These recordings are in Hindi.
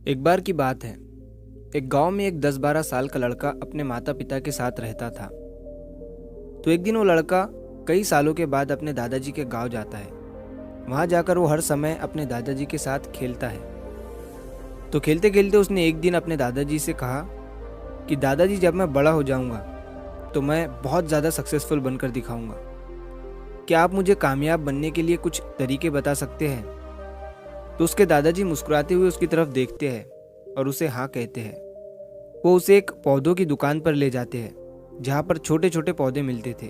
एक बार की बात है। एक गांव में एक 10-12 साल का लड़का अपने माता पिता के साथ रहता था। तो एक दिन वो लड़का कई सालों के बाद अपने दादाजी के गांव जाता है। वहां जाकर वो हर समय अपने दादाजी के साथ खेलता है। तो खेलते खेलते उसने एक दिन अपने दादाजी से कहा कि दादाजी, जब मैं बड़ा हो जाऊंगा तो मैं बहुत ज़्यादा सक्सेसफुल बनकर दिखाऊंगा। क्या आप मुझे कामयाब बनने के लिए कुछ तरीके बता सकते हैं? तो उसके दादाजी मुस्कुराते हुए उसकी तरफ देखते हैं और उसे हाँ कहते हैं। वो उसे एक पौधों की दुकान पर ले जाते हैं जहाँ पर छोटे छोटे पौधे मिलते थे।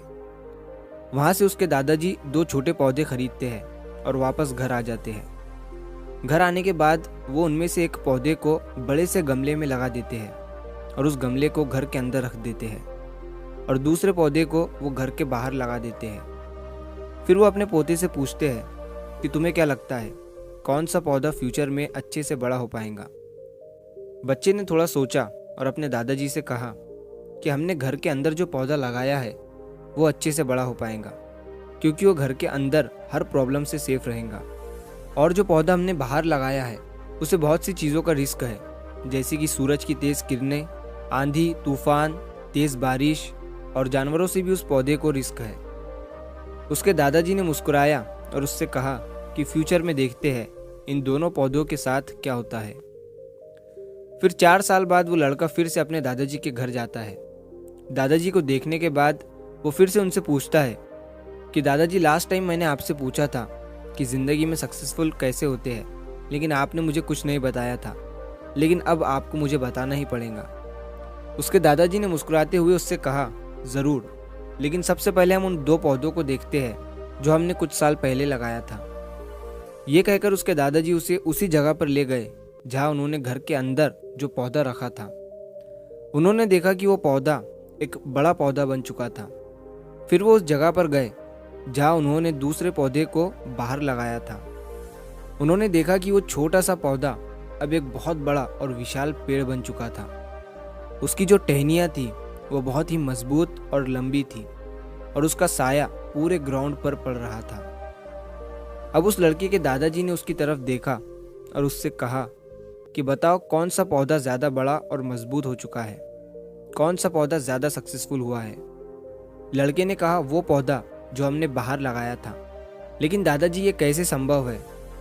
वहाँ से उसके दादाजी 2 छोटे पौधे खरीदते हैं और वापस घर आ जाते हैं। घर आने के बाद वो उनमें से एक पौधे को बड़े से गमले में लगा देते हैं और उस गमले को घर के अंदर रख देते हैं और दूसरे पौधे को वो घर के बाहर लगा देते हैं। फिर वो अपने पोते से पूछते हैं कि तुम्हें क्या लगता है, कौन सा पौधा फ्यूचर में अच्छे से बड़ा हो पाएगा? बच्चे ने थोड़ा सोचा और अपने दादाजी से कहा कि हमने घर के अंदर जो पौधा लगाया है वो अच्छे से बड़ा हो पाएगा, क्योंकि वो घर के अंदर हर प्रॉब्लम से सेफ रहेगा। और जो पौधा हमने बाहर लगाया है उसे बहुत सी चीज़ों का रिस्क है, जैसे कि सूरज की तेज़ किरणें, आंधी तूफान, तेज़ बारिश और जानवरों से भी उस पौधे को रिस्क है। उसके दादाजी ने मुस्कुराया और उससे कहा कि फ्यूचर में देखते हैं इन दोनों पौधों के साथ क्या होता है। फिर 4 साल बाद वो लड़का फिर से अपने दादाजी के घर जाता है। दादाजी को देखने के बाद वो फिर से उनसे पूछता है कि दादाजी, लास्ट टाइम मैंने आपसे पूछा था कि ज़िंदगी में सक्सेसफुल कैसे होते हैं, लेकिन आपने मुझे कुछ नहीं बताया था, लेकिन अब आपको मुझे बताना ही पड़ेगा। उसके दादाजी ने मुस्कुराते हुए उससे कहा, ज़रूर, लेकिन सबसे पहले हम उन 2 पौधों को देखते हैं जो हमने कुछ साल पहले लगाया था। ये कहकर उसके दादाजी उसे उसी जगह पर ले गए जहाँ उन्होंने घर के अंदर जो पौधा रखा था। उन्होंने देखा कि वो पौधा एक बड़ा पौधा बन चुका था। फिर वो उस जगह पर गए जहाँ उन्होंने दूसरे पौधे को बाहर लगाया था। उन्होंने देखा कि वो छोटा सा पौधा अब एक बहुत बड़ा और विशाल पेड़ बन चुका था। उसकी जो टहनियाँ थी वो बहुत ही मजबूत और लंबी थी और उसका साया पूरे ग्राउंड पर पड़ रहा था। अब उस लड़के के दादाजी ने उसकी तरफ देखा और उससे कहा कि बताओ, कौन सा पौधा ज़्यादा बड़ा और मजबूत हो चुका है, कौन सा पौधा ज़्यादा सक्सेसफुल हुआ है? लड़के ने कहा, वो पौधा जो हमने बाहर लगाया था। लेकिन दादाजी, ये कैसे संभव है?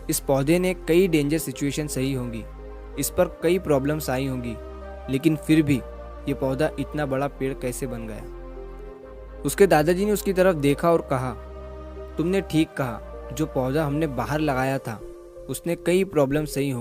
इस पौधे ने कई डेंजर सिचुएशन सही होंगी, इस पर कई प्रॉब्लम्स आई होंगी, लेकिन फिर भी ये पौधा इतना बड़ा पेड़ कैसे बन गया? उसके दादाजी ने उसकी तरफ देखा और कहा, तुमने ठीक कहा, जो पौधा हमने बाहर लगाया था उसने कई प्रॉब्लम सही होंगी।